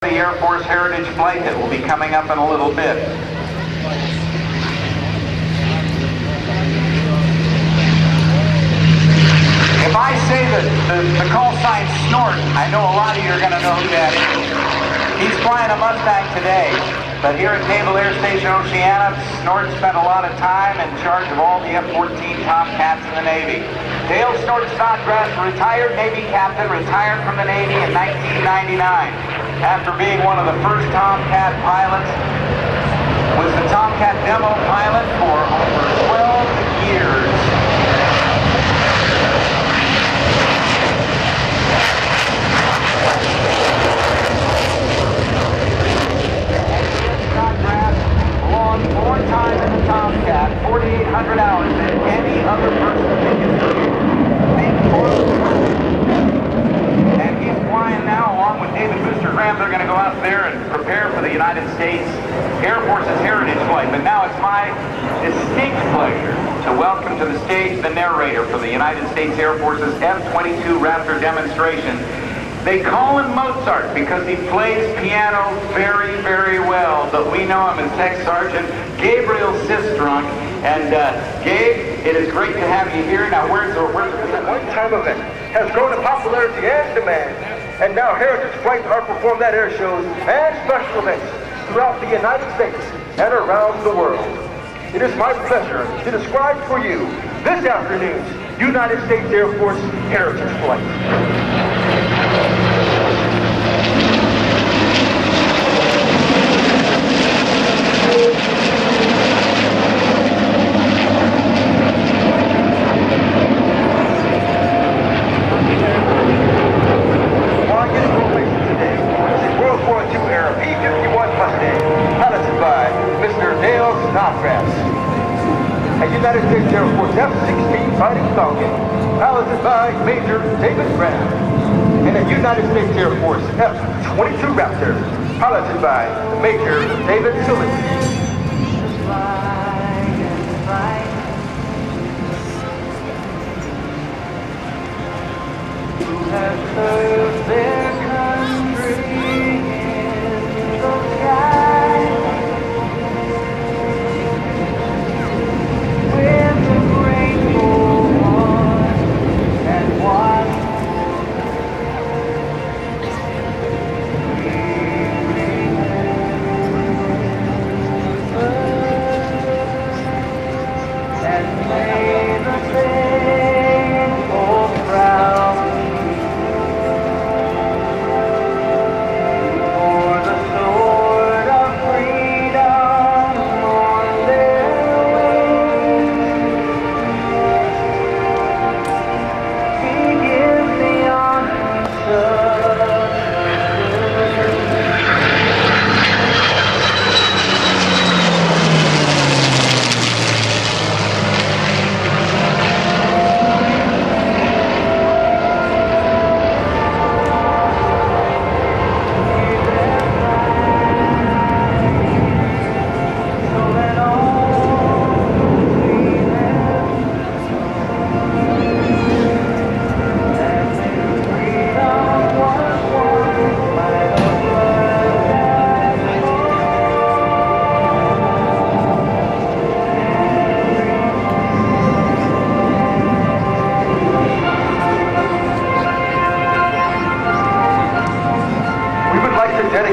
The Air Force Heritage Flight that will be coming up in a little bit. If I say that the call sign Snort, I know a lot of you are going to know who that is. He's flying a Mustang today, but here at Naval Air Station Oceana, Snort spent a lot of time in charge of all the F-14 Tomcats in the Navy. Dale Snort Snodgrass, retired Navy captain, retired from the Navy in 1999. After being one of the first Tomcat pilots, was the Tomcat demo pilot for over 12 years. Snodgrass belonged more time in the Tomcat, 4,800 hours, than any other person in history. And he's flying now along with David Booster Graham. They're going to go out there and prepare for the United States Air Force's Heritage Flight. But now it's my distinct pleasure to welcome to the stage the narrator for the United States Air Force's F-22 Raptor demonstration. They call him Mozart because he plays piano very, very well, but we know him as Tech Sergeant Gabriel Sistrunk. And Gabe, it is great to have you here. Now, where's the one-time event has grown in popularity and demand, and now heritage flights are performed at air shows and special events throughout the United States and around the world. It is my pleasure to describe for you this afternoon's United States Air Force Heritage Flight. A United States Air Force F-16 Fighting Falcon, piloted by Major David Graham, and a United States Air Force F-22 Raptor, piloted by Major David Silly. Who have served their country in the sky.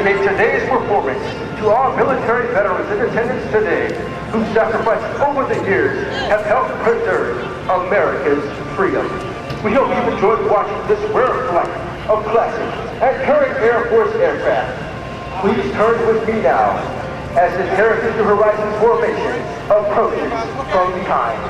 Today's performance to our military veterans in attendance today whose sacrifices over the years have helped preserve America's freedom. We hope you've enjoyed watching this rare flight of classic and current Air Force aircraft. Please turn with me now as this Heritage to Horizons formation approaches from behind.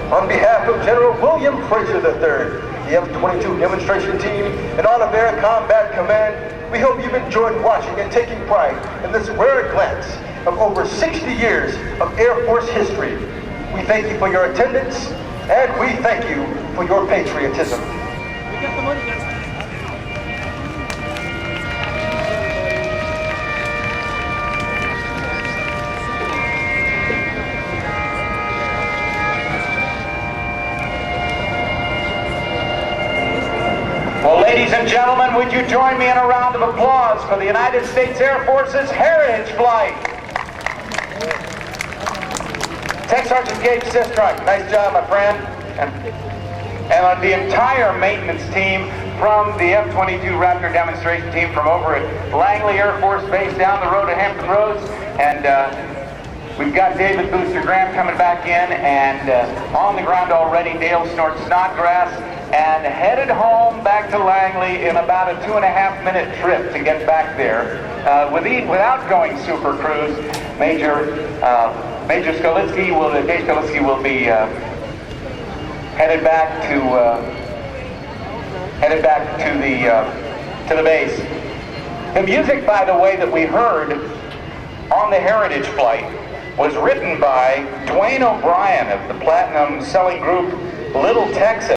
On behalf of General William Fraser III, the F-22 demonstration team, and all of Air Combat Command, we hope you've enjoyed watching and taking pride in this rare glance of over 60 years of Air Force history. We thank you for your attendance, and we thank you for your patriotism. We got the money, guys. Well, ladies and gentlemen, would you join me in a round of applause for the United States Air Force's Heritage Flight? Tech Sergeant Gabe Sistrunk, nice job, my friend. And on the entire maintenance team from the F-22 Raptor demonstration team from over at Langley Air Force Base down the road to Hampton Roads. And we've got David Booster Graham coming back in, and on the ground already, Dale Snort Snodgrass, and headed home back to Langley in about a 2.5-minute trip to get back there. Without going Super Cruise, Major Skolitsky will be headed back to the base. The music, by the way, that we heard on the Heritage Flight was written by Dwayne O'Brien of the platinum selling group Little Texas.